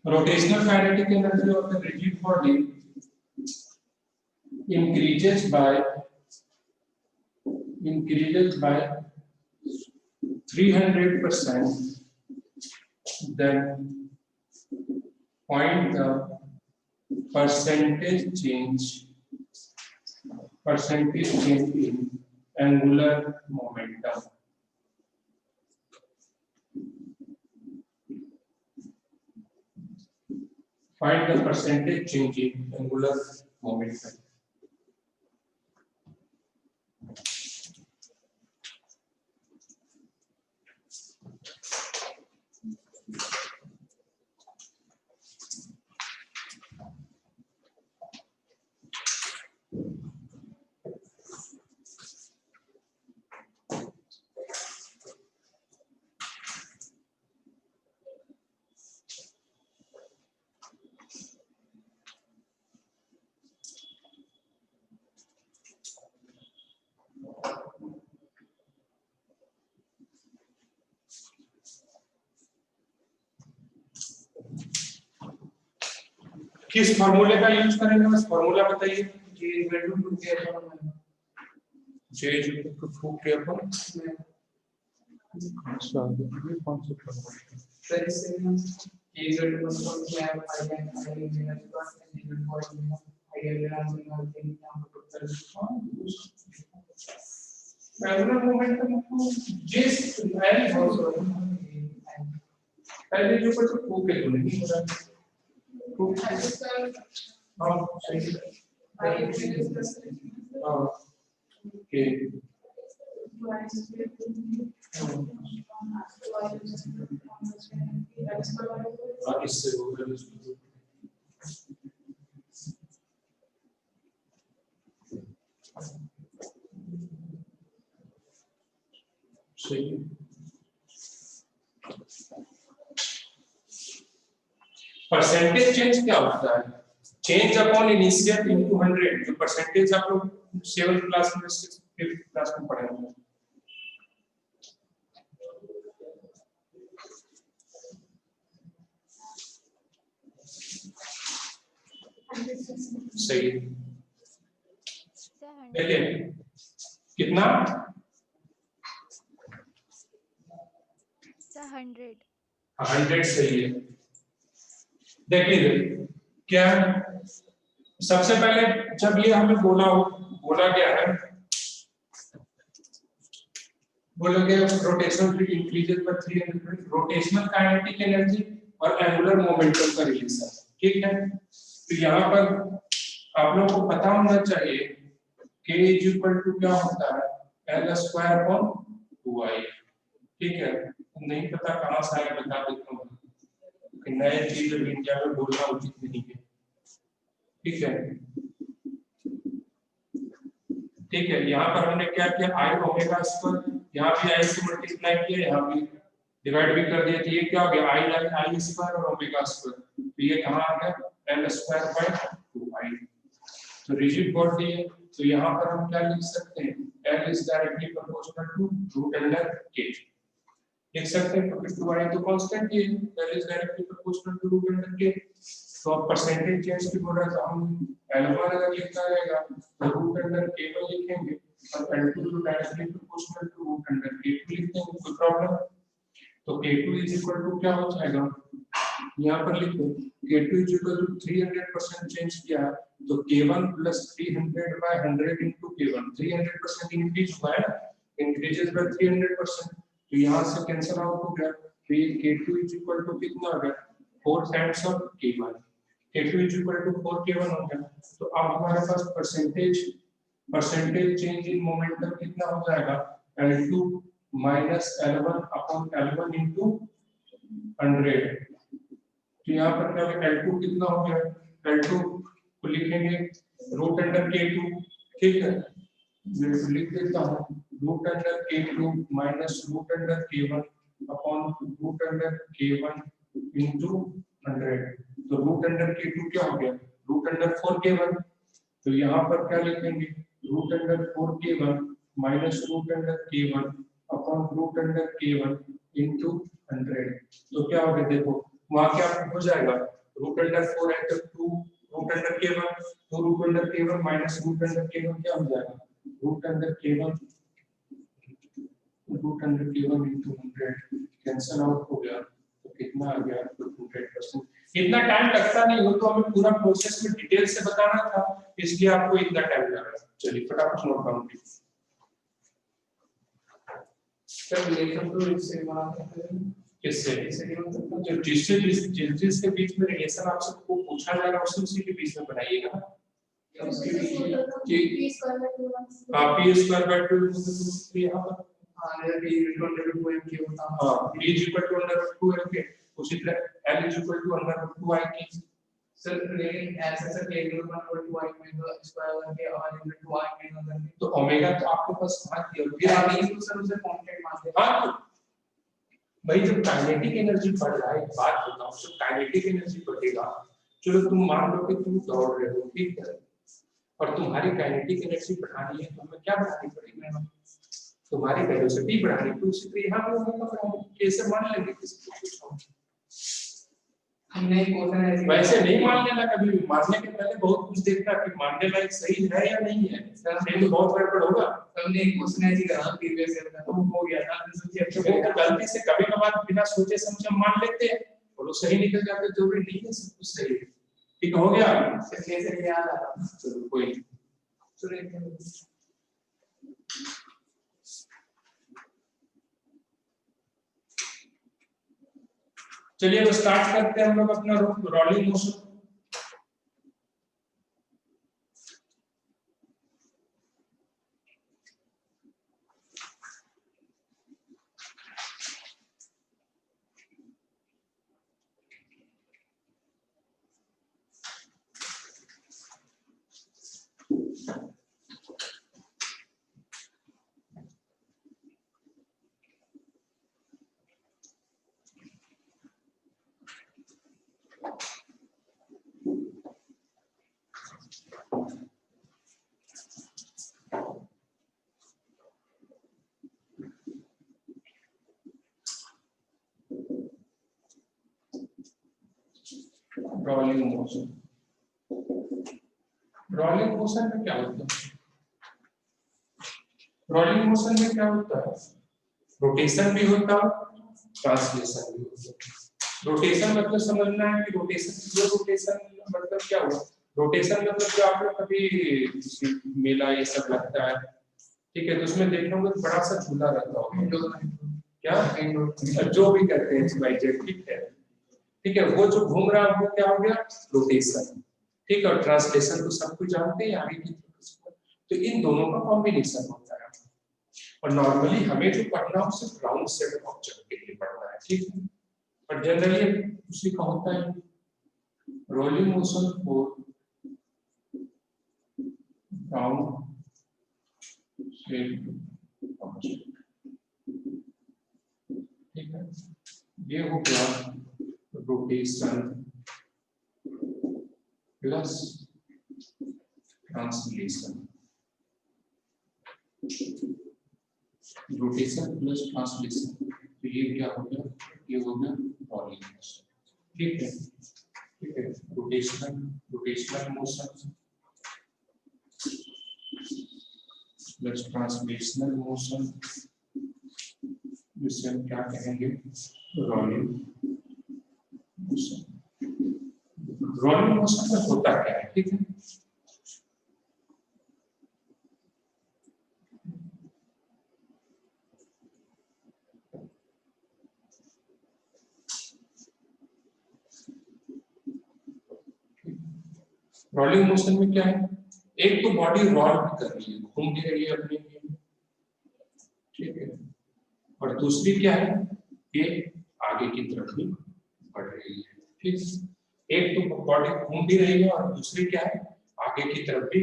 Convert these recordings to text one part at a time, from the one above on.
rotational kinetic energy of the rigid body increases by 300%, then find the percentage change in angular momentum. Find the percentage change in angular momentum. किस फॉर्मूले का use करेंगे, बस formula बताइए। J is equal to 2 K upon 1. J is equal to 2K upon अच्छा ये कौन सा फॉर्मूला है? Sir, इससे हम K is equal to 1 I and minus 1 and even for I and thing हम टोटल एंगुलर मोमेंटम को J L also पहले जो कुछ 2K तो नहीं हो रहा है। हाँ सही है। हाँ ओके इससे होगा सही है। परसेंटेज चेंज क्या होता है? Change upon initial into 100। जो परसेंटेज आप लोग 7th क्लास में 5th क्लास में पढ़े होंगे। सही है। देखिए कितना 100 सही है। देखिए क्या सबसे पहले जब ये हमें बोला गया है, बोला गया रोटेशनल इंक्रीजेस पर 300 रोटेशनल काइनेटिक एनर्जी और एंगुलर मोमेंटम का रिलेशन, ठीक है। तो यहाँ पर आप लोगों को पता होना चाहिए K इज इक्वल टू क्या होता है L स्क्वायर अपॉन 2I, ठीक है। नहीं पता कहाँ से आया बता देता हूँ, नए चीज इंडिया में बोलना उचित नहीं है, ठीक है। ठीक है, यहाँ पर हमने क्या किया I ओमेगा स्क्वायर, यहाँ भी I से मल्टीप्लाई किया, यहाँ भी डिवाइड भी कर दिया। तो ये क्या हो गया I स्क्वायर और ओमेगा स्क्वायर, तो ये कहाँ आ गया L स्क्वायर बाय 2I। तो रिजिड बॉडी है, तो यहाँ पर हम क्या लिख सकते हैं L is directly proportional to root under K लिख सकते हैं, क्योंकि 2I तो कांस्टेंट है, L is directly proportional to root under K। तो अब परसेंटेज चेंज की बोल रहा है तो हम L1 अगर लिखना रहेगा तो रूट अंडर K1 लिखेंगे और L2 तो directly proportional to root under K2 लिख देंगे, कोई प्रॉब्लम। तो K2 इज इक्वल टू क्या हो जाएगा, यहाँ पर लिखो K2 is equal to 300% change किया है तो K1 plus 300 bye 100 into K1, 300% increase हुआ है, इंक्रीजेस बाय 300%, तो यहाँ से कैंसिल आउट हो गया। तो ये K2 इज इक्वल टू कितना हो गया 4 times of K1, K2 is equal to 4K1 हो गया। तो अब हमारे पास परसेंटेज चेंज इन मोमेंटम कितना हो जाएगा L2 minus L1 upon L1 into 100। तो यहाँ पर क्या होगा L2 कितना हो गया, L2 को लिखेंगे रूट अंडर K2, ठीक है। मैं लिख देता हूँ root under K2 minus root under K1 upon root under K1 into 100। तो रूट अंडर K2 क्या हो गया रूट अंडर 4K1, तो यहाँ पर क्या लिखेंगे root under 4K1 minus root under K1 upon root under K1 into 100। तो क्या हो गया देखो वहां क्या हो जाएगा, रूट अंडर 4 है तो 2 रूट अंडर k1, तो root under k1 minus root under k1 क्या हो जाएगा, root under k1 into 100 cancel out हो गया, तो कितना आ गया, 100%। इतना टाइम लगता नहीं हो, तो हमें पूरा प्रोसेस में डिटेल से बताना था, इसलिए आपको इतना टाइम लगा। चलिए फटाफट नोट डाउन कीजिए। सर रिलेशन तो इससे किससे, मतलब जो जिससे जिस के बीच में रिलेशन आप सबको पूछा जा रहा है उसी के बीच में बनाइएगा। उसके बीच में पी स्क्वायर बाय 2 तो यहाँ पर p equal to 2m होता है। हाँ p is equal to under root 2m के, उसी तरह l is equal to under root 2i की। सर लेकिन ऐसा sir k equal to under root 2i में तो स्क्वायर करके और under 2i में करके तो ओमेगा तो आपके पास कहाँ दिया, फिर आप इसको सर उसे कांस्टेंट मान लेते हैं। हाँ भाई जब काइनेटिक एनर्जी बढ़ रहा है, एक बात बताओ, जब काइनेटिक एनर्जी बढ़ेगा, चलो तुम मान लो कि तुम दौड़ रहे हो, ठीक है, और तुम्हारी काइनेटिक एनर्जी बढ़ानी है, तो हमें क्या बढ़ानी पड़ेगी, तुम्हारी वेलोसिटी बढ़ानी, तो उसी तरह यहाँ पे ओमेगा बढ़ानी, कैसे मान लेंगे किसी को पूछो, हमने क्वेश्चन ऐसे वैसे नहीं मान लेना कभी भी, मानने के पहले बहुत कुछ देखना कि मानने लायक सही है या नहीं है, नहीं तो बहुत गड़बड़ होगा। हमने एक क्वेश्चन ऐसे करा प्रीवियस ईयर का, तो हो गया था, सोचिए तो वो गलती से कभी कभार बिना सोचे समझे मान लेते हैं और वो सही निकल जाते, जरूरी नहीं है सब कुछ सही। ठीक हो गया, इसलिए सर याद आ रहा, चलो कोई चलिए तो स्टार्ट करते हैं हम लोग अपना rolling motion. Rolling motion, rolling motion में क्या होता है, रोलिंग मोशन में क्या होता है, रोटेशन भी होता है, ट्रांसलेशन भी होता है। रोटेशन मतलब समझना है कि रोटेशन, जो रोटेशन मतलब क्या हुआ, रोटेशन मतलब जो आप लोग कभी मेला ये सब लगता है, ठीक है, तो उसमें देखना होगा बड़ा सा झूला रहता होगा, क्या जो भी करते हैं ठीक है, ठीक है, वो जो घूम रहा है वो क्या हो गया, रोटेशन, ठीक है, और ट्रांसलेशन तो सब कुछ जानते हैं आगे की तरफ, तो इन दोनों का कॉम्बिनेशन होता है। और नॉर्मली हमें जो पढ़ना है सिर्फ राउंड सेट ऑब्जेक्ट के लिए पढ़ना है, ठीक है, पर जनरली उसी का होता है rolling motion for round set object, ठीक है, ये हो गया rotation plus translation, rotation plus translation, तो ये क्या हो गया, ये हो गया रोलिंग मोशन, ठीक है, ठीक है, rotational motion plus translational motion, जिसे हम क्या कहेंगे, रोलिंग मोशन। रोलिंग मोशन में होता क्या है, ठीक है, रोलिंग मोशन में क्या है, एक तो बॉडी रोल कर रही है, घूम भी रही है अपने, ठीक है, और दूसरी क्या है, ये आगे की तरफ भी बढ़ रही है, ठीक, एक तो बॉडी घूम भी रही है और दूसरी क्या है, आगे की तरफ भी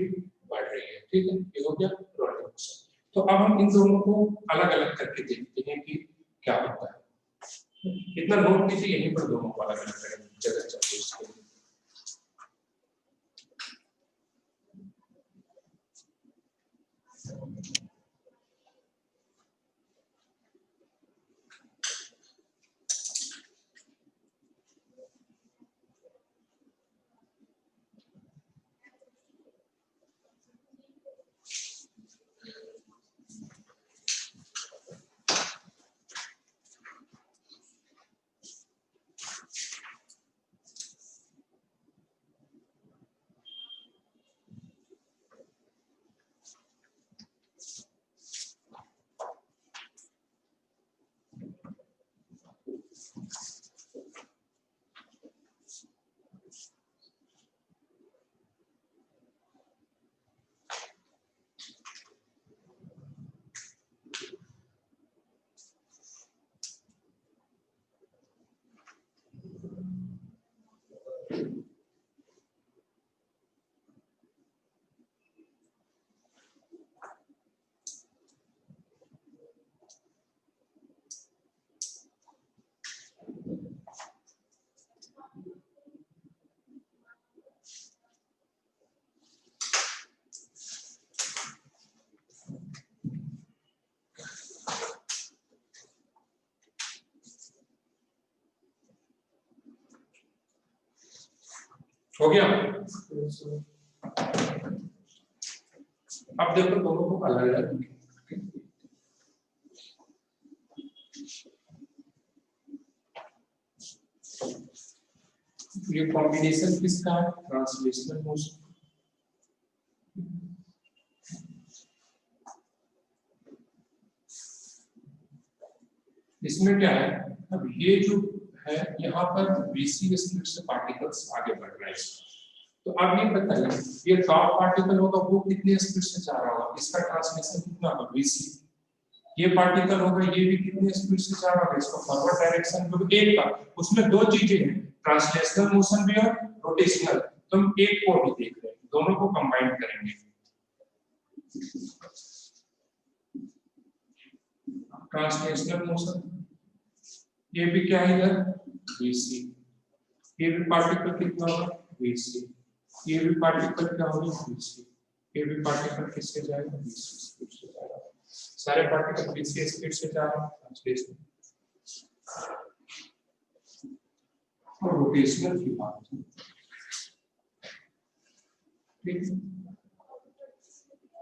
बढ़ रही है, ठीक है, ये हो गया रोलिंग मोशन। तो अब हम इन दोनों को अलग अलग करके देखते हैं कि क्या होता है, इतना नोट कीजिए, यहीं पर दोनों को अलग अलग करेंगे, जगह चाहिए उसके लिए। हो गया। अब देखो दोनों को अलग अलग, ये कॉम्बिनेशन किसका है? Translational motion. इसमें क्या है, अब ये जो है यहाँ पर VC स्पीड से पार्टिकल्स आगे बढ़ रहे हैं, तो अब ये बताइए ये टॉप पार्टिकल होगा वो कितनी स्पीड से जा रहा होगा, इसका ट्रांसलेशन कितना होगा VC। ये पार्टिकल होगा ये भी कितनी स्पीड से जा रहा होगा, इसको फॉरवर्ड डायरेक्शन में एक का, उसमें दो चीजें हैं, ट्रांसलेशनल मोशन भी और रोटेशनल, तो हम एक को भी देख रहे हैं, दोनों को कंबाइन करेंगे। ट्रांसलेशनल मोशन, ये भी क्या है इधर VC, ये भी पार्टिकल कितना होगा VC, ये भी पार्टिकल क्या होगा VC, ये भी पार्टिकल किससे जाएगा VC स्पीड से जाएगा, सारे पार्टिकल VC स्पीड से जा रहे हैं। ट्रांसलेशन और रोटेशनल की बात, ठीक,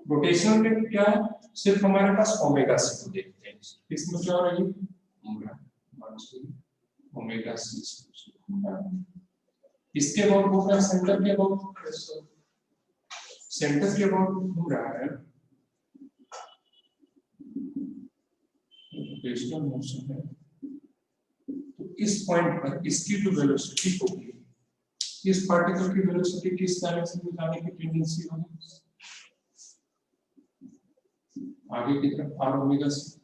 रोटेशनल में क्या है, सिर्फ हमारे पास ओमेगा सी को देखते हैं, इसमें क्या हो रहा है ओमेगा सी, इसके अबाउट घूम रहा है, सेंटर के अबाउट, सेंटर के अबाउट घूम रहा है, रोटेशनल मोशन है। तो इस पॉइंट पर इसकी जो वेलोसिटी होगी, इस पार्टिकल की वेलोसिटी किस डायरेक्शन में जाने की टेंडेंसी होगी, आगे की तरफ आर ओमेगा सी,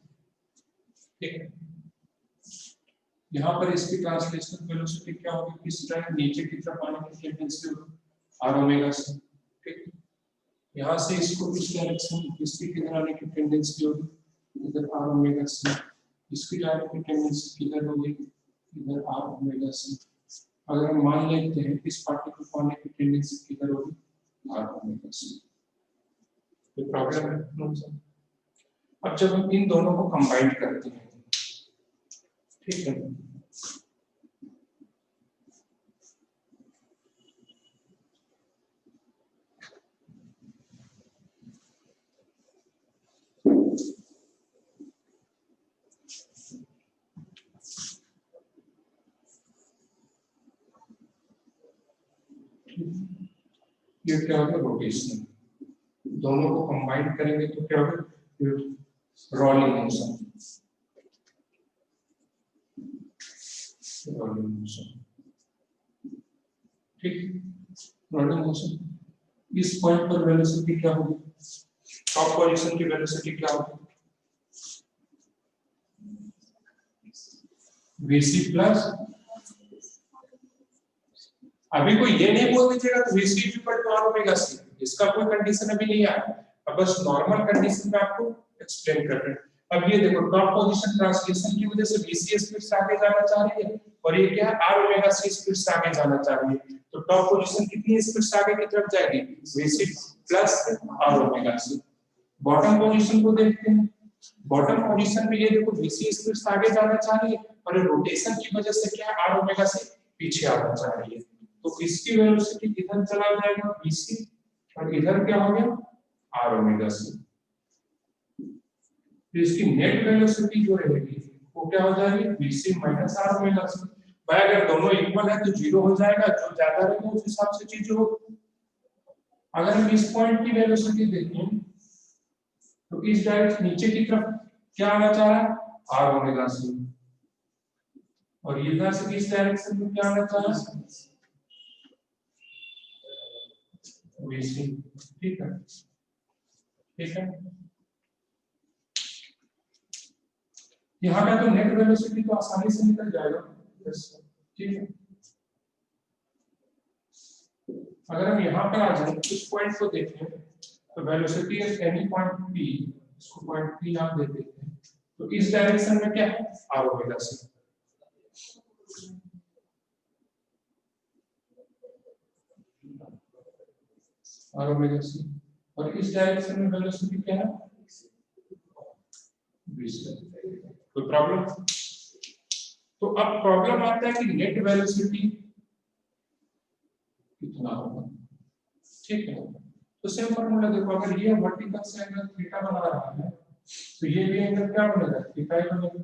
ठीक है। यहाँ पर इसकी ट्रांसलेशनल वेलोसिटी क्या होगी, किस तरह नीचे की तरफ आने की टेंडेंसी होगी, आर ओमेगा सी, ठीक। यहाँ से इसको इस डायरेक्शन इसकी किधर आने की टेंडेंसी होगी, इधर आर ओमेगा सी, इसकी जाने की टेंडेंसी किधर होगी, इधर आर ओमेगा सी। अगर हम मान लेते हैं इस पार्टिकल को आने की टेंडेंसी किधर होगी, आर ओमेगा सी, तो प्रॉब्लम है। अब जब हम इन दोनों को कंबाइन करते हैं, ठीक है, ये क्या होगा रोटेशन, दोनों को कंबाइन करेंगे तो क्या होगा रोलिंग मोशन, रोलिंग मोशन, ठीक, रोलिंग मोशन। इस पॉइंट पर वेलोसिटी क्या होगी, टॉप पोजीशन की वेलोसिटी क्या होगी VC प्लस, अभी कोई ये नहीं बोल दीजिएगा तो VC equal to R omega C, इसका कोई कंडीशन अभी नहीं आया, अब बस नॉर्मल कंडीशन में आपको एक्सप्लेन कर रहे हैं। अब ये देखो टॉप पोजीशन ट्रांसलेशन की वजह से VC स्पीड से आगे जाना चाह रही है और ये क्या है आर ओमेगा सी स्पीड से आगे जाना चाह रही है, तो टॉप पोजीशन कितनी स्पीड से आगे की तरफ जाएगी VC plus R omega C. Bottom position को देखते हैं, बॉटम पोजीशन में ये देखो VC स्पीड से आगे जाना चाह रही है और रोटेशन की वजह से क्या आर ओमेगा सी पीछे आना चाह रही है, तो इसकी वेलोसिटी इधर चला जाएगा VC और इधर क्या हो गया आर ओमेगा सी, तो इसकी नेट वेलोसिटी जो रहेगी वो क्या हो जाएगी VC minus R omega C. भाई अगर दोनों इक्वल है तो जीरो हो जाएगा, जो ज्यादा रहेगा उस हिसाब से चीज हो। अगर हम इस पॉइंट की वेलोसिटी देखें तो इस डायरेक्शन नीचे की तरफ क्या आना चाह रहा है आर ओमेगा सी, और इधर से इस डायरेक्शन में क्या आना चाह रहा है VC, ठीक है, ठीक है। यहाँ का तो नेट वेलोसिटी तो आसानी से निकल जाएगा, ठीक है। अगर हम यहाँ पर आ जाए इस पॉइंट को देखें तो velocity at any point P, इसको पॉइंट P नाम दे देते हैं, तो इस डायरेक्शन में क्या है R omega C, R omega C, और इस डायरेक्शन में वेलोसिटी क्या है VC। कोई प्रॉब्लम? तो अब प्रॉब्लम आता है कि नेट वेलोसिटी कितना होगा, ठीक है। तो सेम फॉर्मूला देखो, अगर ये वर्टिकल से एंगल थीटा बना रहा है तो ये भी एंगल क्या बनेगा, थीटा ही बनेगा।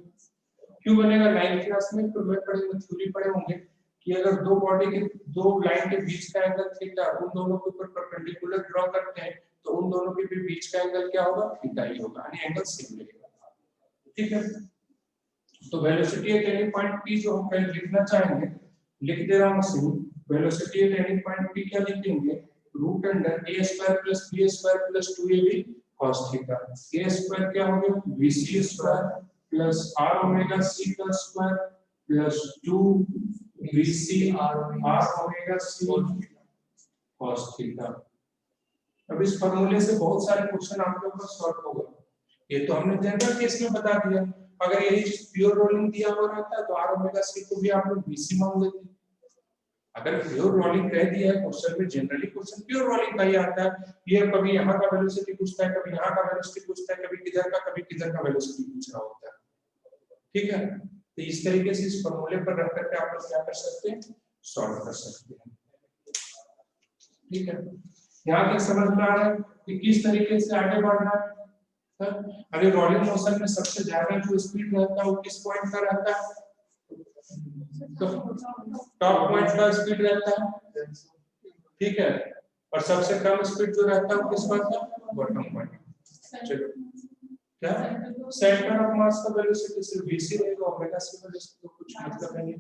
क्यों बनेगा, लाइन क्लास में तो मैं थ्योरी पढ़े होंगे कि अगर दो बॉडी के दो लाइन के बीच का एंगल थीटा, उन दोनों के ऊपर परपेंडिकुलर ड्रॉ करते हैं तो उन दोनों के भी बीच का एंगल क्या होगा, थीटा ही होगा, यानी एंगल सेम रहेगा, ठीक है। तो velocity at any point p जो हम कहीं लिखना चाहेंगे, लिख दे रहा हूं machine, velocity at any point p क्या लिखेंगे, root under a square plus b square plus 2ab cos theta. a square क्या हो गया, bc square plus r omega c का square plus 2 bc r omega c cos theta. अब इस फार्मूले से बहुत सारे क्वेश्चन आप लोगों का सॉल्व होगा। ये तो हमने जनरल केस में बता दिया, अगर यही चीज प्योर रोलिंग दिया हुआ रहता तो r ओमेगा c को भी आप लोग bc मान लेते। अगर प्योर रोलिंग कह दिया है क्वेश्चन में, जनरली क्वेश्चन प्योर रोलिंग का ही आता है, ये कभी यहाँ का वेलोसिटी पूछता है, कभी यहाँ का वेलोसिटी पूछता है, कभी किधर का वेलोसिटी पूछ रहा होता है, ठीक है। तो इस तरीके से इस फार्मूले पर रख करके आप लोग क्या कर सकते हैं, सॉल्व कर सकते हैं, ठीक है। यहाँ तक समझ में आ रहा है कि किस तरीके से आगे बढ़ना है। अगर रोलिंग मोशन में सबसे ज्यादा जो स्पीड रहता है वो किस पॉइंट का रहता है, तो टॉप पॉइंट का स्पीड रहता है, ठीक है। और सबसे कम स्पीड जो रहता है वो किस पॉइंट का, बॉटम पॉइंट। चलो क्या, सेंटर ऑफ मास का वेलोसिटी सिर्फ vc रहेगा, ओमेगा c का वेलोसिटी तो कुछ मतलब नहीं है।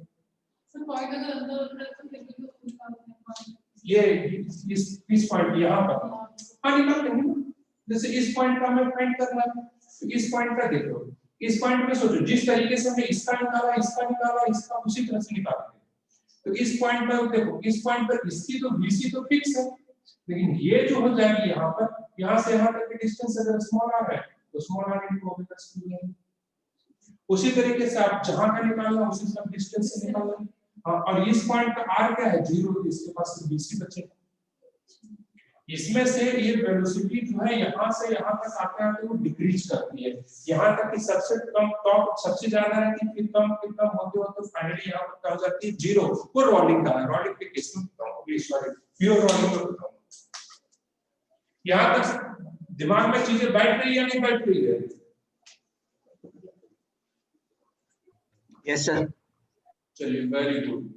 सर पॉइंट अगर अंदर उधर तो फिर भी तो निकाल ये इस पॉइंट यहाँ पर हाँ निकाल लेंगे ना, जैसे इस पॉइंट का हमें फाइंड करना है, तो इस पॉइंट का देखो, इस पॉइंट में सोचो जिस तरीके से हमने इसका निकाला, इसका उसी तरह से निकालेंगे। तो इस पॉइंट पर देखो, इस पॉइंट पर इसकी तो vc तो फिक्स है, लेकिन ये जो हो जाएगी यहाँ पर, यहाँ से यहाँ तक की डिस्टेंस अगर स्मॉल r है तो small r into omega c है। उसी तरीके से आप जहां का निकालना उसी सब डिस्टेंस से निकालना। और इस पॉइंट का r क्या है, 0, तो इसके पास सिर्फ bc बचेगा। इसमें से ये वेलोसिटी जो है यहाँ से यहाँ तक आते आते वो डिक्रीज करती है, यहाँ तक कि सबसे कम टॉप सबसे ज्यादा रहती है, फिर कम होते होते फाइनली यहाँ पर हो जाती है 0। वो रोलिंग का है, रोलिंग के केस में सॉरी प्योर रोलिंग में बताऊं। यहाँ तक दिमाग में चीजें बैठ रही है या नहीं बैठ रही है? Yes sir. चलिए वेरी गुड।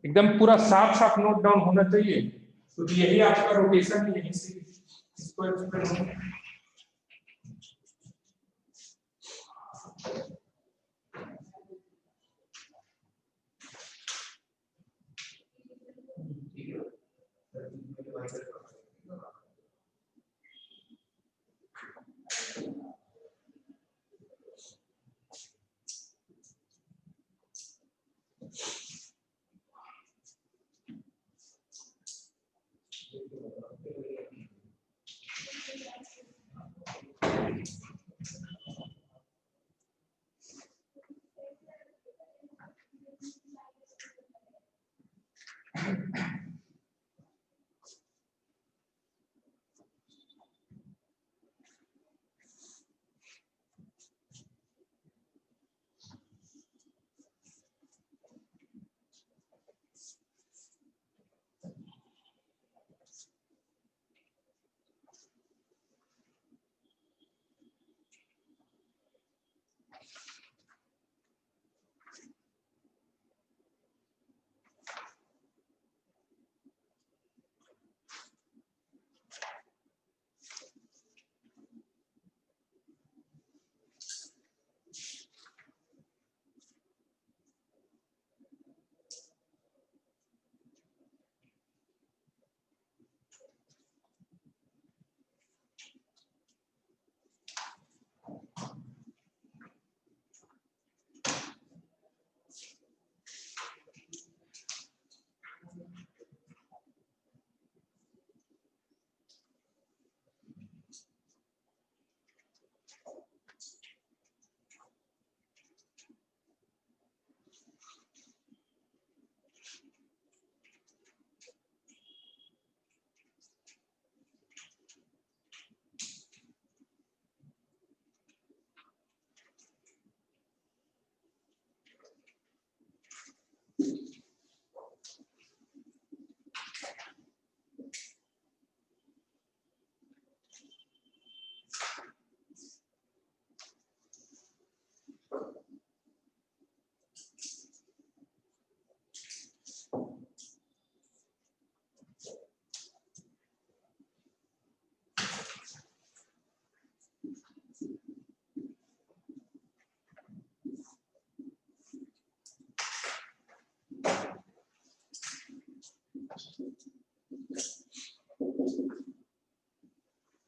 एकदम पूरा साफ साफ नोट डाउन होना चाहिए, क्योंकि तो यही आपका रोटेशन यहीं से इसको explain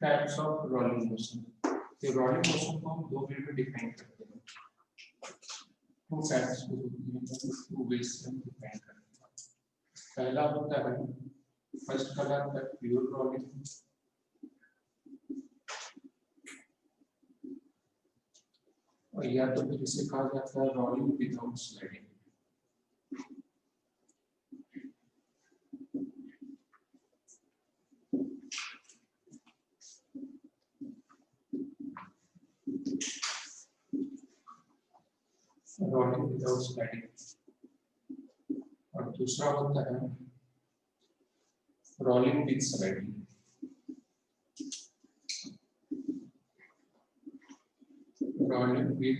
types of rolling motion. ये रोलिंग मोशन को हम दो वे में डिफाइन करते हैं, टू टाइप्स को टू वेज से डिफाइन करते हैं। पहला होता है, फर्स्ट कलर है प्योर रोलिंग, और या तो फिर इसे कहा जाता है rolling without sliding. Rolling without sliding, और दूसरा होता है rolling with sliding. Rolling with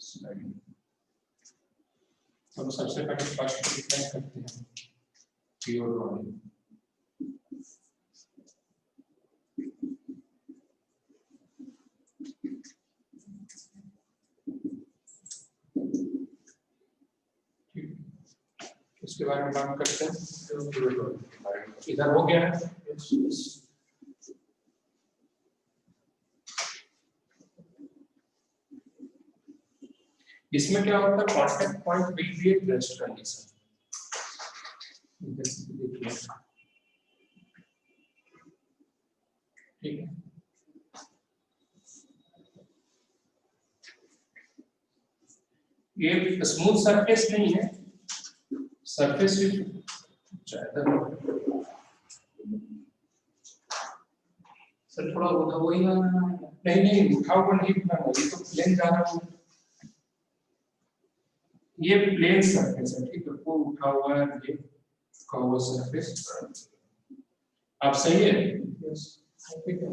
sliding. तो सबसे पहले फर्स्ट डिफाइन करते हैं प्योर रोलिंग। इसके बारे में बात करते हैं। इधर हो गया है। इसमें क्या होता है, contact point will be at rest condition. ठीक है, ये स्मूथ सरफेस नहीं है, सरफेस सर थोड़ा उठा वही नहीं उठा हुआ नहीं बनाना, ये तो प्लेन जा रहा है, ये प्लेन सरफेस है। ठीक है, वो उठा हुआ है, ये कर्व सरफेस। आप सही है? यस, ठीक है।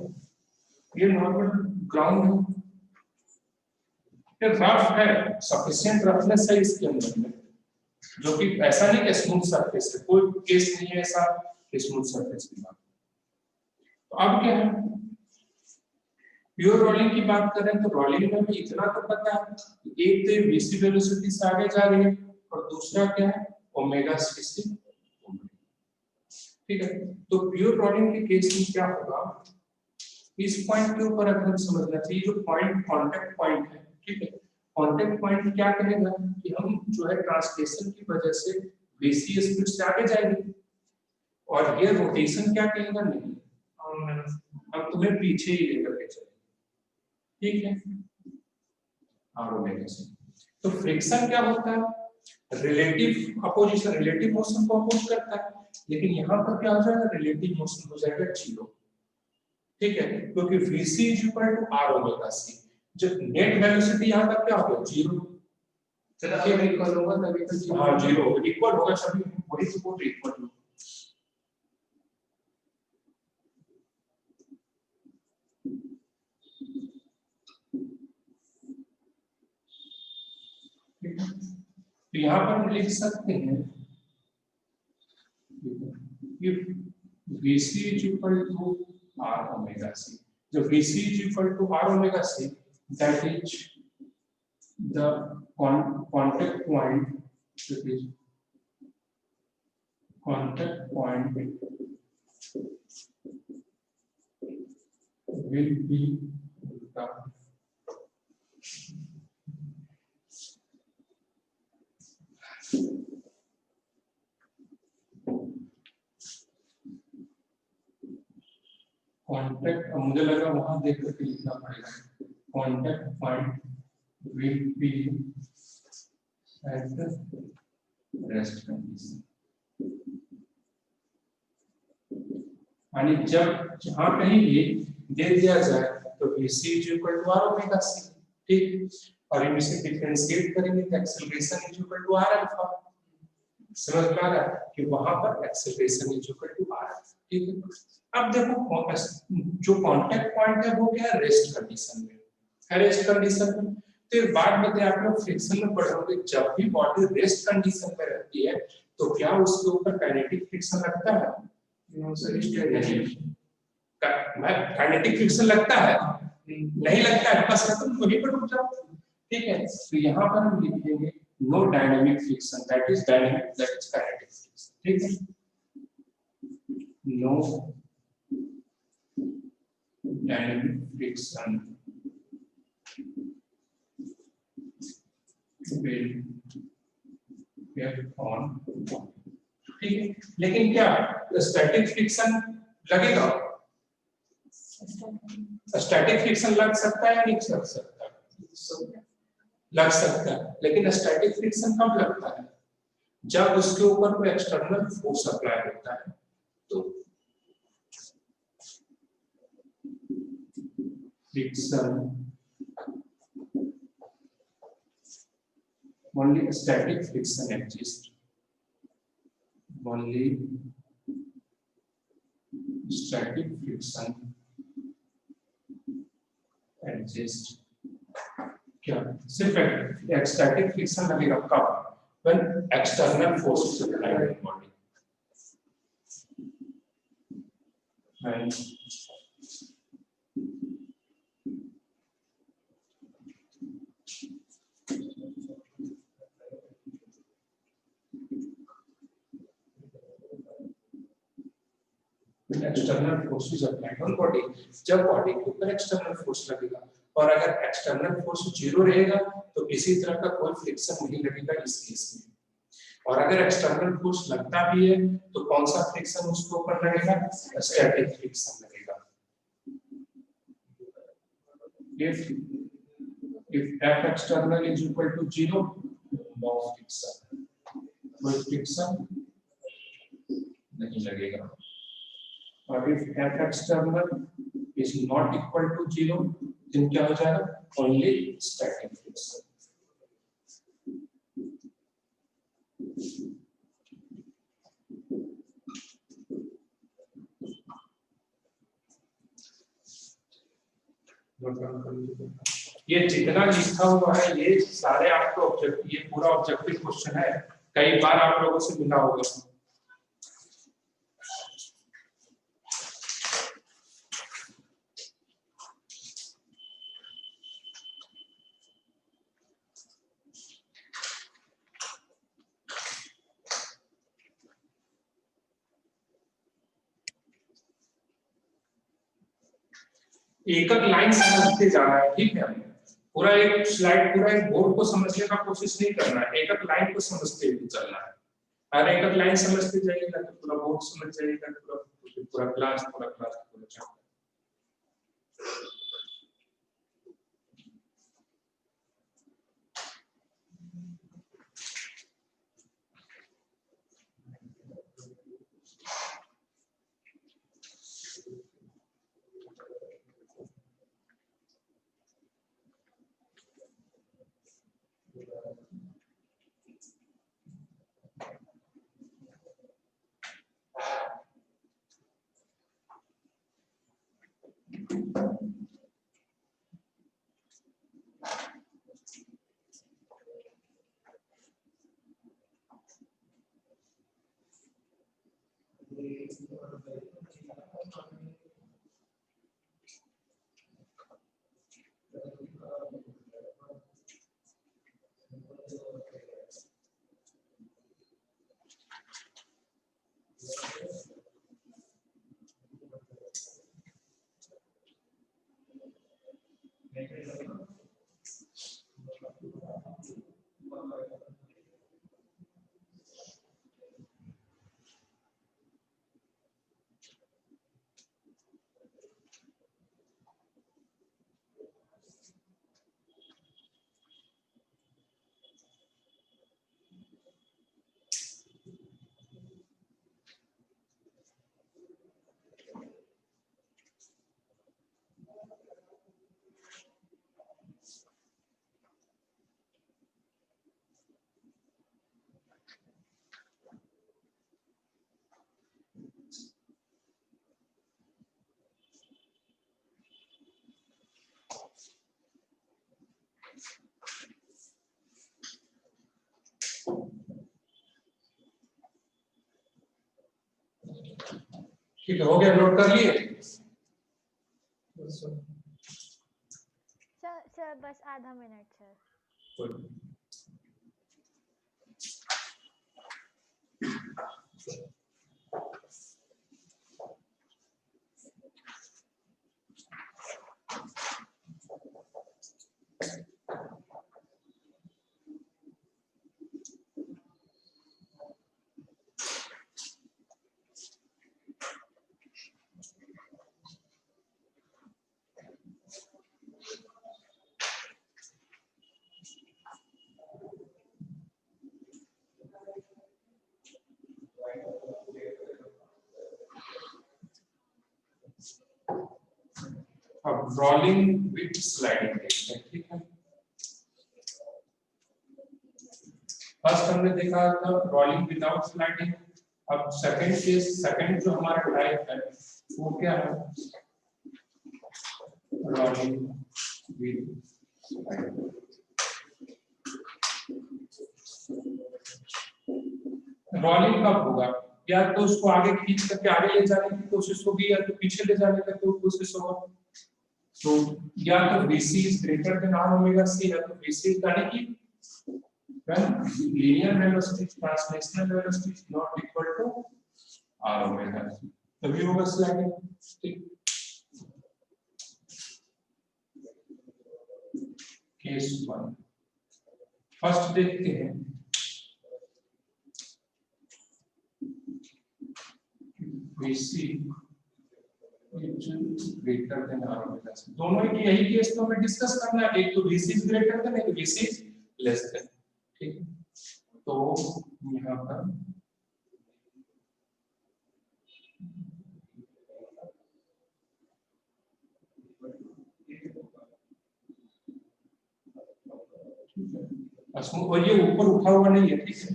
ये नॉर्मल ग्राउंड है, ये रफ है, सफिशिएंट रफनेस है इसके अंदर में, जो कि ऐसा नहीं कि स्मूथ सरफेस है, कोई केस नहीं है ऐसा कि स्मूथ सरफेस की बात। तो अब क्या है, प्योर रोलिंग की बात करें तो रोलिंग में भी इतना तो पता है, एक तो वीसी वेलोसिटी से आगे जा रही है, और दूसरा क्या है, ओमेगा सी से। ठीक है, तो प्योर रोलिंग के केस में क्या होगा, इस पॉइंट के ऊपर अगर समझना चाहिए, जो पॉइंट कांटेक्ट पॉइंट है। ठीक है, कांटेक्ट पॉइंट क्या कहेगा कि हम जो है ट्रांसलेशन की वजह से वीसी स्पीड से आगे जाएंगे, और ये रोटेशन क्या कहेगा, नहीं हम तुम्हें पीछे ही लेकर के चलेंगे। ठीक है, ओमेगा से। तो फ्रिक्शन क्या होता है, रिलेटिव अपोजिशन, रिलेटिव मोशन को अपोज करता है, लेकिन यहाँ पर क्या हो जाएगा, रिलेटिव मोशन हो जाएगा 0। ठीक है, क्योंकि vc is equal to r omega c, जब नेट वेलोसिटी यहाँ तक क्या होगा, 0। चला ये इक्वल होगा तभी तो हाँ 0 इक्वल होगा, सभी वही सपोर्ट इक्वल होगा। तो यहाँ पर हम लिख सकते हैं कि vc is equal to r omega c, जो vc is equal to r omega c, that is the contact point, that is contact point will be the contact, मुझे लगा वहां देख करके लिखना पड़ेगा, contact point will be at the rest condition. यानी जब जहां कहीं भी दे दिया जाए तो vc is equal to r omega c। ठीक, और हम इसे डिफरेंशिएट करेंगे तो acceleration is equal to r alpha. समझ में आ रहा है कि वहां पर acceleration is equal to r। ठीक है, अब देखो जो कांटेक्ट पॉइंट है वो क्या है, रेस्ट कंडीशन में है, रेस्ट कंडीशन में। तो एक बात बताइए, आप लोग फ्रिक्शन में पढ़ रहे हो, जब भी बॉडी रेस्ट कंडीशन में रहती है तो क्या उसके ऊपर काइनेटिक फ्रिक्शन लगता है? काइनेटिक फ्रिक्शन लगता है? नहीं लगता है, बस तुम वहीं पर रुक जाओ। ठीक है, तो यहाँ पर हम लिखेंगे no dynamic friction, that is dynamic, that is kinetic friction. ठीक है, no and friction will act on, ठीक है, लेकिन क्या स्टैटिक फ्रिक्शन लगेगा, स्टैटिक फ्रिक्शन लग सकता है या नहीं लग सकता, लग सकता है, लेकिन स्टैटिक फ्रिक्शन कब लगता है, जब उसके ऊपर कोई एक्सटर्नल फोर्स अप्लाई होता है, तो friction only static friction exists, only static friction exists, क्या सिर्फ एक स्टैटिक फ्रिक्शन लगेगा कब, when external forces apply on body, and external forces applied on body, जब बॉडी के ऊपर एक्सटर्नल फोर्स लगेगा, और अगर एक्सटर्नल फोर्स जीरो रहेगा तो किसी तरह का कोई फ्रिक्शन नहीं लगेगा इस केस में, और अगर एक्सटर्नल फोर्स लगता भी है तो कौन सा फ्रिक्शन उसके ऊपर लगेगा, स्टैटिक फ्रिक्शन लगेगा। if F external is equal to 0, no friction, कोई फ्रिक्शन नहीं लगेगा, और if F external is not equal to 0, then क्या हो जाएगा, only static friction। ये जितना लिखा हुआ है ये सारे आपको ऑब्जेक्टिव, ये पूरा ऑब्जेक्टिव क्वेश्चन है, कई बार आप लोगों से मिला होगा। एक एक लाइन समझते जाना है, ठीक है, पूरा एक स्लाइड, पूरा एक बोर्ड को समझने का कोशिश नहीं करना है, एक एक लाइन को समझते हुए चलना है, अगर एक एक लाइन समझते जाइएगा तो पूरा बोर्ड समझ जाइएगा, पूरा क्लास पूरा चैप्टर। ठीक है, हो गया, नोट कर लिए? सर बस आधा मिनट सर। अब रोलिंग विद स्लाइडिंग देखते हैं, ठीक है। फर्स्ट हमने देखा था रोलिंग विदाउट स्लाइडिंग। अब सेकंड केस, सेकंड जो हमारा टाइप है वो क्या है, रोलिंग विद स्लाइडिंग। रोलिंग कब होगा, या तो उसको आगे खींच करके आगे ले जाने की कोशिश होगी या तो पीछे ले जाने की कोशिश होगा। तो या तो VC is greater than R omega C, या तो VC यानी कि when linear velocity translational velocity is not equal to R omega C, तभी होगा स्लाइडिंग, ठीक। केस 1 फर्स्ट देखते हैं, VC greater than R omega C। दोनों की यही केस तो हमें डिस्कस करना है, एक तो VC is greater than, एक VC is less than, ठीक है। तो यहाँ पर और ये ऊपर उठा हुआ नहीं है, ठीक है।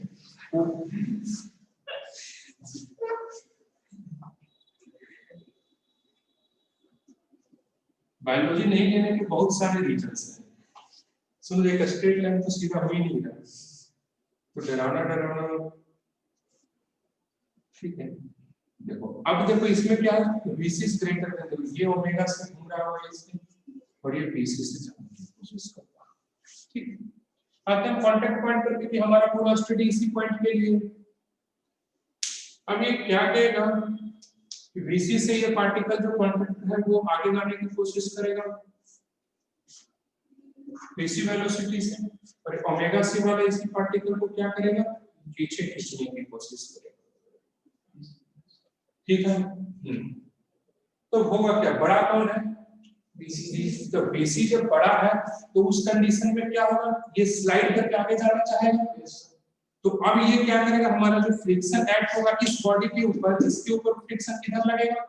बायोलॉजी नहीं लेने के बहुत सारे रीजंस हैं। सुन, एक स्ट्रेट लाइन तो सीधा हो ही नहीं रहा, तो डरावना, ठीक है। देखो अब देखो इसमें क्या है, VC is greater than, ये ओमेगा से घूम रहा है इसमें और ये VC से जाने की कोशिश कर रहा है, ठीक है। आते हैं कांटेक्ट पॉइंट पर, क्योंकि हमारा पूरा स्टडी इसी पॉइंट के लिए। अब ये क्या कहेगा कि VC से ये पार्टिकल जो कांटेक्ट है वो आगे जाने की कोशिश करेगा VC वेलोसिटी से, और ओमेगा C वाला इसी पार्टिकल को क्या करेगा, पीछे खींचने की कोशिश करेगा, ठीक है। तो होगा क्या, बड़ा कौन है, VC। तो VC जब बड़ा है तो उस कंडीशन में क्या होगा, ये स्लाइड करके आगे जाना चाहेगा। तो अब ये क्या करेगा, हमारा जो फ्रिक्शन एक्ट होगा इस बॉडी के ऊपर, इसके ऊपर फ्रिक्शन किधर लगेगा,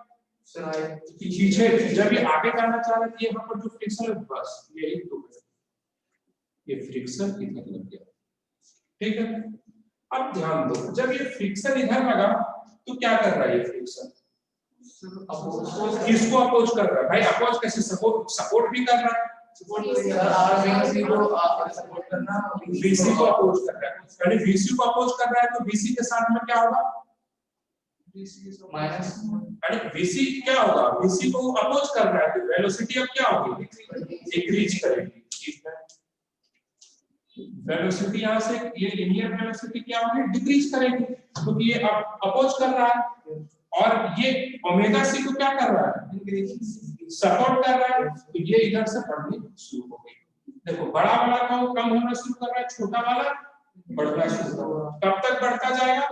पीछे। जब ये आगे जाना चाह रहा है तो यहाँ पर जो फ्रिक्शन है बस यही तो है, ये फ्रिक्शन इधर लग गया, ठीक है। अब ध्यान दो, जब ये फ्रिक्शन इधर लगा तो क्या कर रहा है ये फ्रिक्शन, किसको अपोज कर रहा है भाई, अपोज कैसे, सपोर्ट भी कर रहा है, VC को अपोज कर रहा है। यानी VC को अपोज कर रहा है तो VC के साथ में क्या होगा, माइनस, यानी VC क्या होगा, VC को अपोज कर रहा है तो वेलोसिटी अब क्या होगी, डिक्रीज करेगी, ठीक है। वेलोसिटी यहाँ से ये लिनियर वेलोसिटी क्या होगी, डिक्रीज करेगी, क्योंकि ये अब अपोज कर रहा है, और ये ओमेगा C को क्या कर रहा है, सपोर्ट कर रहा है, तो ये इधर से बढ़नी शुरू हो गई। देखो बड़ा वाला कम होना शुरू कर रहा है, छोटा वाला बढ़ना शुरू हो रहा है। कब तक बढ़ता जाएगा,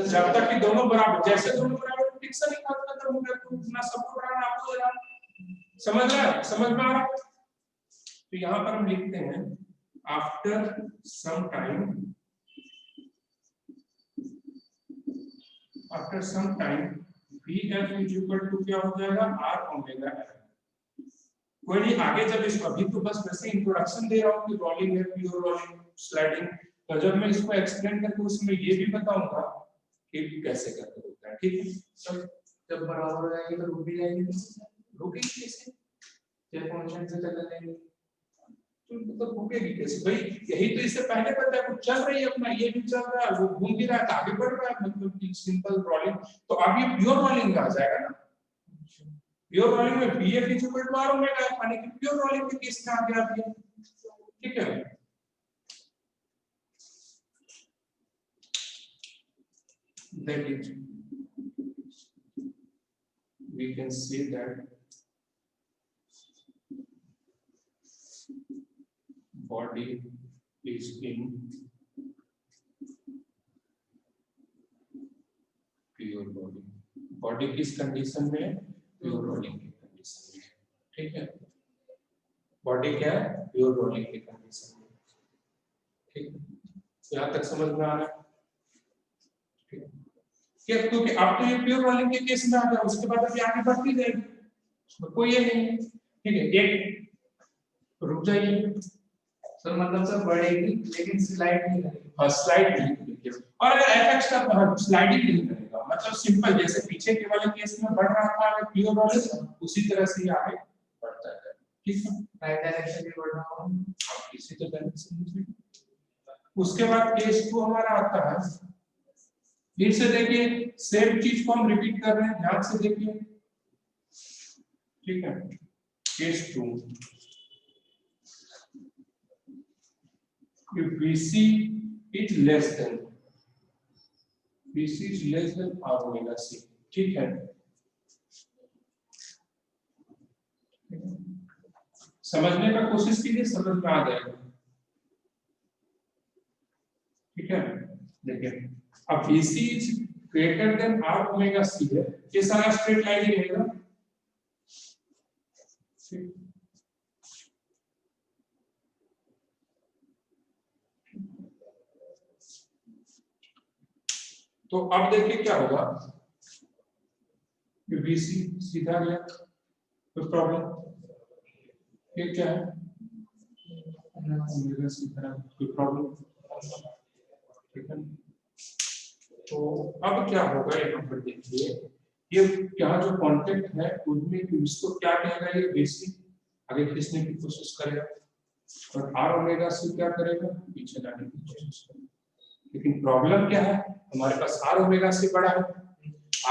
जब तक कि दोनों बराबर, जैसे दोनों बराबर फ्रिक्शन खत्म हो गया तो ना सपोर्ट बढ़ना आपको हो रहा, समझ रहा है, समझ में आ रहा। तो यहाँ पर हम लिखते हैं after some time, after some time VF is equal to क्या हो जाएगा, R ओमेगा F। कोई नहीं, आगे जब इसको, अभी तो बस वैसे इंट्रोडक्शन दे रहा हूँ कि रोलिंग है, प्योर रोलिंग, स्लाइडिंग, तो जब मैं इसको एक्सप्लेन करके उसमें ये भी बताऊंगा कि कैसे करके होता है, ठीक है। जब बराबर हो जाएगी तो रुक भी जाएगी, रुकेगी कैसे, जब फंक्शन से चलने लगेगी तो रुकेगी कैसे भाई, यही तो इससे पहले पता है, कुछ चल रही है अपना, ये भी चल रहा है, वो घूम भी रहा है, आगे बढ़ रहा है, मतलब कि सिंपल रोलिंग। तो अब ये प्योर रोलिंग आ जाएगा ना, प्योर रोलिंग में VF is equal to R omega F, यानी कि प्योर रोलिंग के केस में आ गया अभी, ठीक है। That is, we can say that body is in pure body, body किस कंडीशन में, प्योर रोलिंग की कंडीशन में, ठीक है। बॉडी क्या है, प्योर रोलिंग की कंडीशन में, ठीक है। यहाँ तक समझ में आ रहा है, ठीक है। क्योंकि अब तो ये प्योर रोलिंग के केस में आ गया, उसके बाद अभी आगे बढ़ती जाएगी, उसमें कोई ये नहीं है, ठीक है। एक रुक जाइए, सर मतलब सर बढ़ेगी लेकिन स्लाइड नहीं करेगी। हाँ स्लाइड नहीं करेगी, और अगर एफएक्स का स्लाइडिंग नहीं करेगा, मतलब सिंपल जैसे पीछे के वाले केस में बढ़ रहा था अगर प्योर रोलिंग, उसी तरह से ये आगे बढ़ता है, ठीक है। राइट डायरेक्शन में बढ़ रहा हूँ। इसी तो डायरेक्शन में। उसके बाद केस 2 हमारा आता है, फिर से देखिए सेम चीज को हम रिपीट कर रहे हैं, ध्यान से देखिए, ठीक है। Case 2, if VC is less than R omega C, ठीक है। समझने का कोशिश कीजिए, समझ में आ जाएगा, ठीक है। देखिए अब VC is greater than R omega C है, ये सारा स्ट्रेट लाइन ही रहेगा, ठीक। तो अब देखिए क्या होगा, VC सीधा गया, कोई प्रॉब्लम, ये क्या है ओमेगा सी तरह, कोई प्रॉब्लम, ठीक है। तो अब क्या होगा यहाँ पर देखिए, ये यहाँ जो कांटेक्ट है उसमें इसको क्या कहेगा, ये VC आगे खींचने की कोशिश करेगा, और R ओमेगा सी क्या करेगा, पीछे लाने की कोशिश करेगा। लेकिन प्रॉब्लम क्या है, हमारे पास R ओमेगा सी बड़ा है,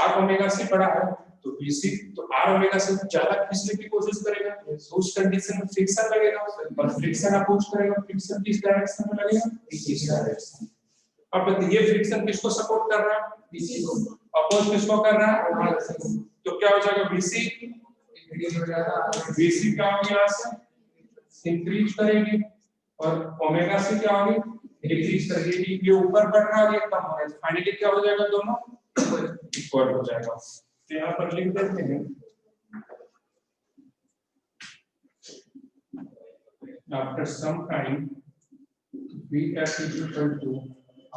R ओमेगा सी बड़ा है तो VC तो R ओमेगा से ज्यादा खींचने की कोशिश करेगा, तो उस कंडीशन में फ्रिक्शन लगेगा, और फ्रिक्शन अपोज करेगा, फ्रिक्शन किस डायरेक्शन में लगेगा, इस डायरेक्शन। अब बताइए फ्रिक्शन किसको सपोर्ट कर रहा है, VC को, अपोज किसको कर रहा है, तो क्या हो जाएगा, VC क्या होगी, यहाँ से इंक्रीज करेगी, और ओमेगा से क्या होगी, डिक्रीज करेगी, ये ऊपर बढ़ रहा है, ये कम हो रहा है, फाइनली क्या हो जाएगा, दोनों इक्वल हो जाएगा। तो यहाँ पर लिख देते हैं, after some time Vf is equal to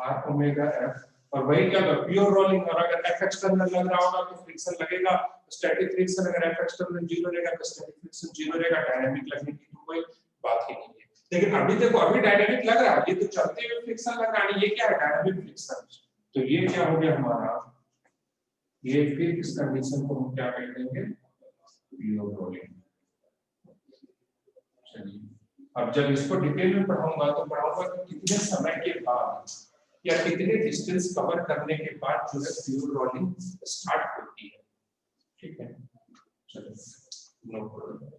R omega F, और वही क्या होगा, प्योर रोलिंग, और अगर F एक्सटर्नल लग रहा होगा तो फ्रिक्शन लगेगा, स्टैटिक फ्रिक्शन, अगर F एक्सटर्नल 0 रहेगा तो स्टैटिक फ्रिक्शन 0 रहेगा, डायनामिक लगने की तो कोई बात ही नहीं है। लेकिन अभी देखो, अभी डायनामिक लग रहा है, ये तो चलते हुए फ्रिक्शन लग रहा है, ये क्या है, डायनामिक फ्रिक्शन। तो ये क्या हो गया हमारा, ये फिर इस कंडीशन को हम क्या कह देंगे, प्योर रोलिंग। चलिए अब जब इसको डिटेल में पढ़ाऊंगा तो पढ़ाऊंगा कि कितने समय के बाद या कितने डिस्टेंस कवर करने के बाद जो है प्योर रोलिंग स्टार्ट होती है, ठीक है। चलो नो प्रॉब्लम।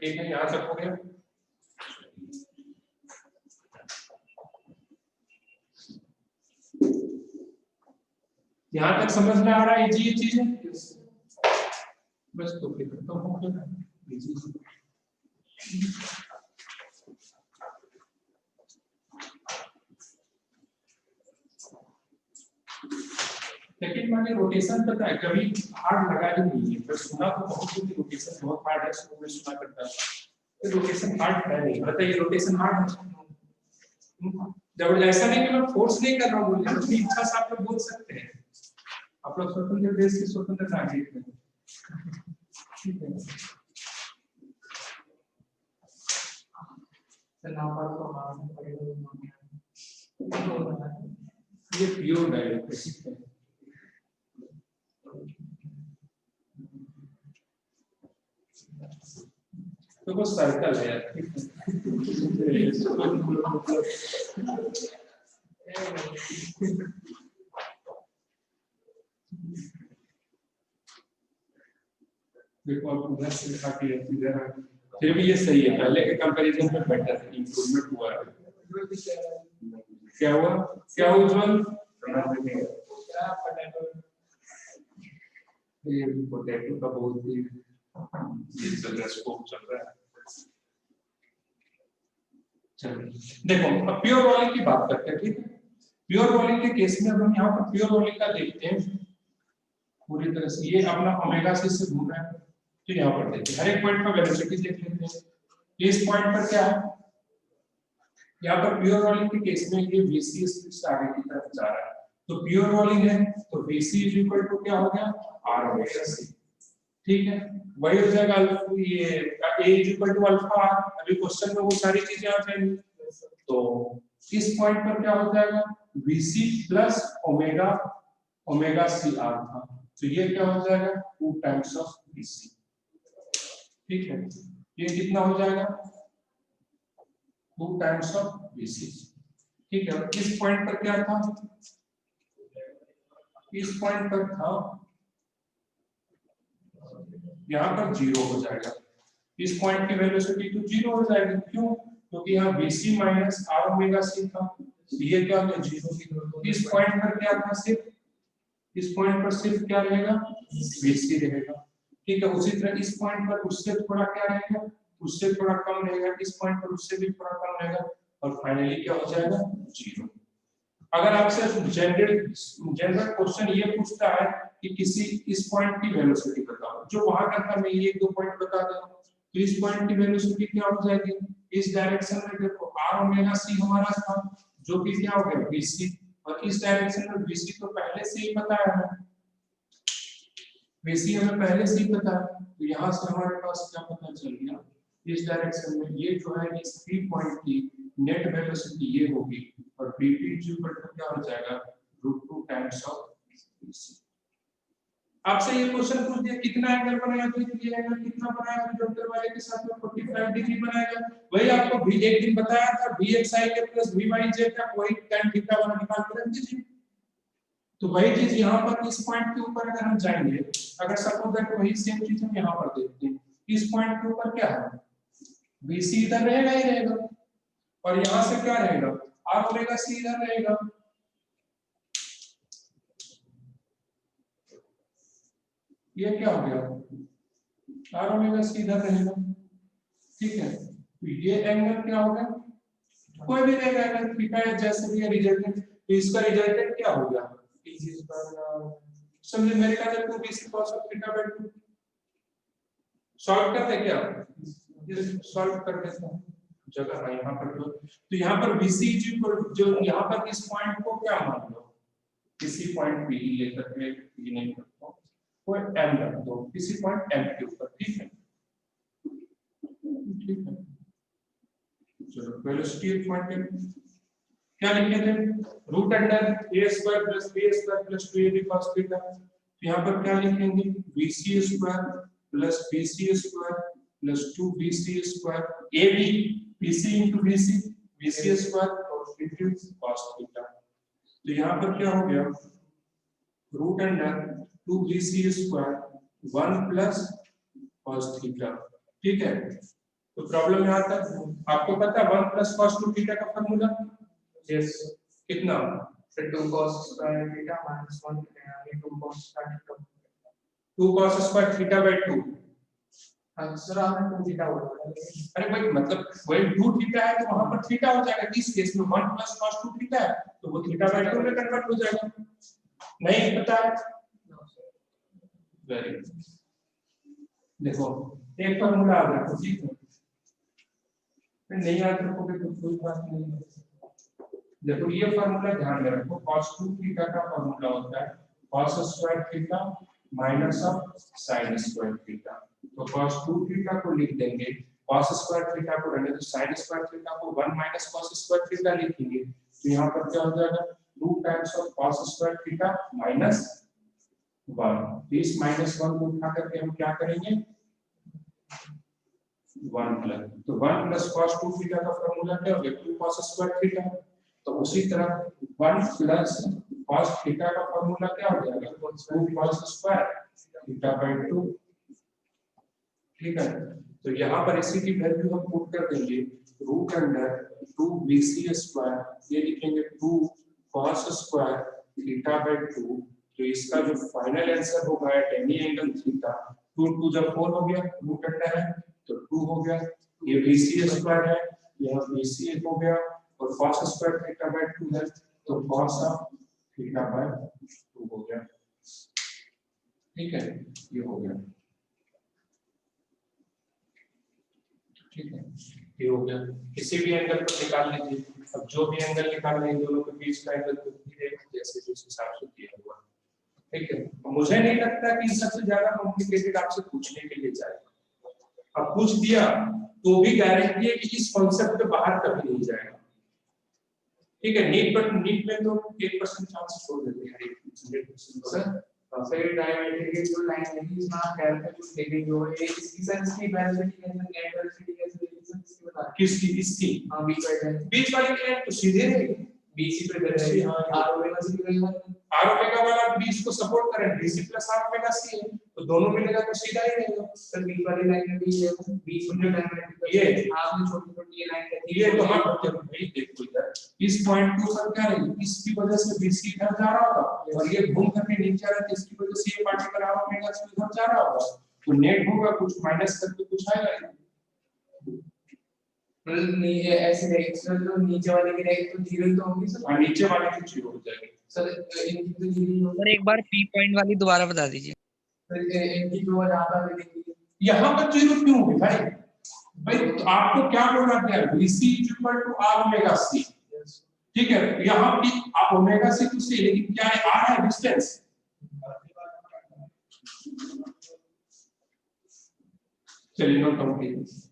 ठीक है, यहाँ तक हो गया। यहाँ तक समझ में आ रहा है जी ये चीजें? बस तो फिर खत्म हो गया। लेकिन मैंने रोटेशन पता है कभी हार्ड लगा ही नहीं है, पर सुना तो बहुत ही रोटेशन बहुत हार्ड है, स्कूल में सुना करता था। तो रोटेशन हार्ड है नहीं, बताइए रोटेशन हार्ड है? जब ऐसा नहीं कि मैं फोर्स नहीं कर रहा हूँ, बोलने अपनी इच्छा से आप लोग बोल सकते हैं। आप लोग स्वतंत्र देश की स्वतंत्र नागरिक हैं, ठीक है। ये प्योर डायलेक्ट्रिक है। तो वो सर्कल है यार, देखो आप उधर से दिखाती है इधर, फिर भी ये सही है, पहले के कंपैरिजन में बेटर है, इंप्रूवमेंट हुआ है। क्या हुआ, क्या उज्जवल? ये पोटैटो का बहुत ही ये चल रहा है, स्कोप चल रहा है। चलिए देखो अब प्योर रोलिंग की बात करते हैं, ठीक है। प्योर रोलिंग के केस में अब हम यहाँ पर प्योर रोलिंग का देखते हैं पूरी तरह से। ये अपना ओमेगा से घूम रहा है, तो यहाँ पर देखिए हर एक पॉइंट पर वेलोसिटी देख लेते हैं। इस पॉइंट पर क्या है, यहाँ पर प्योर रोलिंग के केस में ये VC स्पीड से आगे की तरफ जा रहा है, तो प्योर रोलिंग है तो VC इज इक्वल टू क्या हो गया, R ओमेगा C, ठीक है। वही हो जाएगा ये A is equal to alpha R। अभी क्वेश्चन में वो सारी चीजें आ जाएंगी, तो इस पॉइंट पर क्या हो जाएगा, VC plus omega omega C R था, तो ये क्या हो जाएगा 2 टाइम्स ऑफ VC, ठीक है। ये कितना हो जाएगा 2 टाइम्स ऑफ VC, ठीक है। इस पॉइंट पर क्या था, इस पॉइंट पर था यहाँ पर 0 हो जाएगा, इस पॉइंट की वेलोसिटी तो 0 हो जाएगी, क्यों, क्योंकि यहाँ VC minus R omega C था, ये क्या हो 0। इस पॉइंट पर क्या था, सिर्फ इस पॉइंट पर सिर्फ क्या रहेगा, VC रहेगा, ठीक है। उसी तरह इस पॉइंट पर उससे थोड़ा क्या रहेगा, उससे थोड़ा कम रहेगा, इस पॉइंट पर उससे भी थोड़ा कम रहेगा, और फाइनली क्या हो जाएगा 0। अगर आपसे जनरल क्वेश्चन ये पूछता है कि किसी इस पॉइंट की वेलोसिटी बताओ, जो वहां का था मैं ये 2 पॉइंट बता दूं, तो इस पॉइंट की वेलोसिटी क्या हो जाएगी, इस डायरेक्शन में देखो R ओमेगा C हमारा था, जो कि क्या हो गया VC, और इस डायरेक्शन में VC तो पहले से ही पता है, VC हमें पहले से ही पता है, तो यहाँ से हमारे पास क्या पता चल गया, इस डायरेक्शन में ये जो है इस 3 पॉइंट की नेट वेलोसिटी ये होगी, और VP इक्वल टू क्या हो जाएगा √2 टाइम्स ऑफ VC। आपसे ये क्वेश्चन पूछ दिया कितना एंगल बनाया, तो ये एंगल कितना बनाया, डॉक्टर वाले के साथ में 45 डिग्री बनाएगा। वही आपको भी एक दिन बताया था VXI के प्लस VYJ का, वही tan थीटा वाला निकाल के रख दीजिए। तो वही चीज यहाँ पर इस पॉइंट के ऊपर अगर हम जाएंगे, अगर सपोज दैट वही सेम चीज हम यहाँ पर देखते हैं, इस पॉइंट के ऊपर क्या है VC इधर रहेगा ही रहेगा, और यहाँ से क्या रहेगा R ओमेगा C इधर रहेगा, ये क्या हो गया R ओमेगा C इधर रहेगा, ठीक है। तो ये एंगल क्या होगा, कोई भी रहेगा एंगल थीटा है, जैसे भी रिजल्टेंट, तो इसका रिजल्टेंट क्या हो गया, समझे मेरे ख्याल से 2BC cos of theta by 2। Solve कर दे क्या, सॉल्व कर देता हूं, जगह है यहाँ पर, तो यहाँ पर VC जो यहाँ पर इस पॉइंट को क्या मान लो, किसी पॉइंट P लेकर के नहीं करता, कोई M रख दो किसी पॉइंट M के ऊपर, ठीक है। ठीक है, चलो वेलोसिटी ऑफ पॉइंट क्या लिखे थे, root under a square plus b square plus 2ab cos theta. यहाँ पर क्या लिखेंगे, bc square plus bc square plus 2bc square ab bc into bc bc square into cos theta. तो यहाँ पर क्या हो गया, root under 2bc square 1 plus cos theta. ठीक है, तो प्रॉब्लम यहाँ तक आपको पता है 1 प्लस cos 2 थीटा का फार्मूला यस कितना, फिर 2 cos स्क्वायर थीटा माइनस 1 यानी 2 cos square theta 2 cos square theta by 2। Sir आपने 2 थीटा बोला, अरे भाई मतलब वही 2 थीटा है तो वहां पर थीटा हो जाएगा, इस केस में 1 प्लस cos 2 थीटा है तो वो थीटा बाय 2 में कन्वर्ट हो जाएगा। नहीं पता है, वेरी गुड। देखो एक फार्मूला आ रहा है, ठीक है, नहीं याद रखोगे तो कोई बात नहीं है। देखो ये फार्मूला ध्यान में रखो, cos 2 थीटा का फार्मूला होता है cos square theta minus of sin square theta. तो cos 2 थीटा को लिख देंगे, cos स्क्वायर थीटा को रहने दो, sin स्क्वायर थीटा को 1 माइनस cos स्क्वायर थीटा लिखेंगे। तो यहाँ पर क्या हो जाएगा, 2 times of cos square theta minus 1। इस माइनस 1 को उठा करके हम क्या करेंगे, 1 प्लस, तो 1 प्लस cos 2 थीटा का फार्मूला क्या हो गया, 2 cos स्क्वायर थीटा। तो उसी तरह 1 प्लस cos थीटा का फार्मूला क्या हो जाएगा, 2 cos स्क्वायर थीटा बाय 2। ठीक है, तो यहाँ पर इसी की वैल्यू हम पुट कर देंगे, रूट अंडर 2bc स्क्वायर, ये लिखेंगे 2 cos स्क्वायर थीटा बाय 2। तो इसका जो फाइनल आंसर होगा एट एनी एंगल थीटा, 2 2 जब 4 हो गया, रूट अंडर है तो 2 हो गया, ये bc स्क्वायर है, यहाँ bc हो गया, और cos स्क्वायर थीटा बाय 2 है तो cos थीटा बाय 2 हो गया। ठीक है, ये हो गया, ठीक है, ये हो गया। किसी भी एंगल को निकाल लीजिए, अब जो भी एंगल निकाल लेंगे दोनों के बीच का एंगल तो जैसे जिस हिसाब से दिया हुआ। ठीक है, मुझे नहीं लगता कि सबसे ज्यादा कॉम्प्लिकेटेड आपसे पूछने के लिए जाएगा। अब पूछ दिया तो भी गारंटी है कि इस कॉन्सेप्ट के बाहर कभी नहीं जाएगा। ठीक है, नीट में तो 1% चांस छोड़ देते हैं, 100% सर डायमेट्रिक की जो लाइन है इसमें आप कैलकुलेट देखेंगे जो है इसकी सेंस की वेलोसिटी कैसे नेट वेलोसिटी कैसे इसकी बता किसकी, इसकी, हां बीच वाली की लाइन तो सीधे रहेगी, बीसी पे करेंगे आर ओमेगा सी का आर ओमेगा वाला बीच को सपोर्ट करें, BC plus R omega C है तो दोनों मिलेगा तो सीधा ही रहेगा। सर बीच वाली लाइन में भी ये बीच में जो डायमेट्रिक ये आपने छोटी छोटी ये लाइन कहती ये तो हाँ भाई देखो इधर इस पॉइंट के ऊपर क्या रहेगी, इसकी वजह से बीसी इधर जा रहा होगा और ये घूम करके नीचे आ रहा है, इसकी वजह से ये पार्टिकल आर ओमेगा से इधर जा रहा होगा, तो नेट होगा कुछ माइनस करके कुछ आएगा। मतलब नहीं ऐसे रहेगी सर, जो नीचे वाले की रहेगी तो जीरो तो होगी सर, और नीचे वाले की जीरो हो जाएगी सर इनकी तो जीरो होगी। और एक बार पी पॉइंट वाली दोबारा बता दीजिए। सर इनकी जो यहाँ पर देखेंगे यहाँ पर जीरो क्यों होगी भाई, भाई तो आपको क्या बोलना है, BC equal to R omega C। ठीक है, यहाँ भी आप ओमेगा C टू C, लेकिन क्या है, R है डिस्टेंस। चलिए नोट डाउन कीजिए।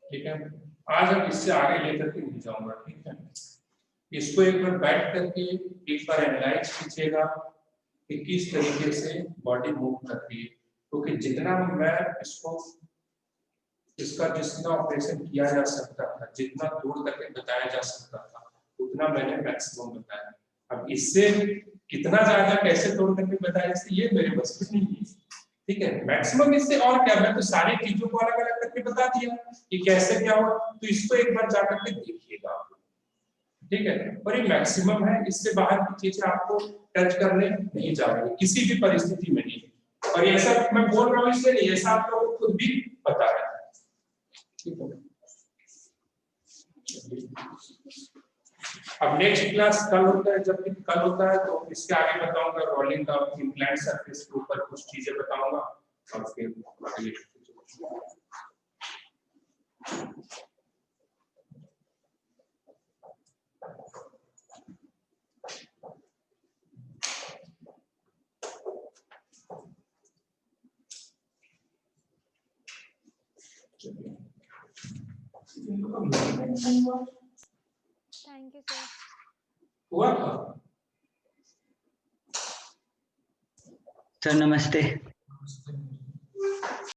ठीक है, आज अब इससे आगे लेकर के नहीं जाऊंगा। ठीक है, इसको एक बार बैठ करके एक बार एनालाइज कीजिएगा कि किस तरीके से बॉडी मूव कर रही है। क्योंकि जितना मैं इसका जितना ऑपरेशन किया जा सकता था, जितना दूर तक बताया जा सकता था, उतना मैंने मैक्सिमम बताया। अब इससे कितना ज्यादा कैसे तोड़ करके बताया, ये मेरे बस में नहीं है। ठीक है, मैक्सिमम इससे और क्या, मैं तो सारी चीजों को अलग अलग करके बता दिया कि कैसे क्या हुआ, तो इसको एक बार जाकर के देखिएगा आप। ठीक है, और ये मैक्सिमम है, इससे बाहर की चीजें आपको टच करने नहीं जा रही किसी भी परिस्थिति में नहीं। और ये सब मैं बोल रहा हूँ इसलिए नहीं, ऐसा आप लोगों को खुद भी पता है। ठीक है, अब नेक्स्ट क्लास कल होता है, जब कल होता है तो इसके आगे बताऊंगा रोलिंग का इम्प्लांट सरफेस के ऊपर कुछ चीजें बताऊंगा और फिर आगे थैंक यू सर। हुआ था। सर नमस्ते।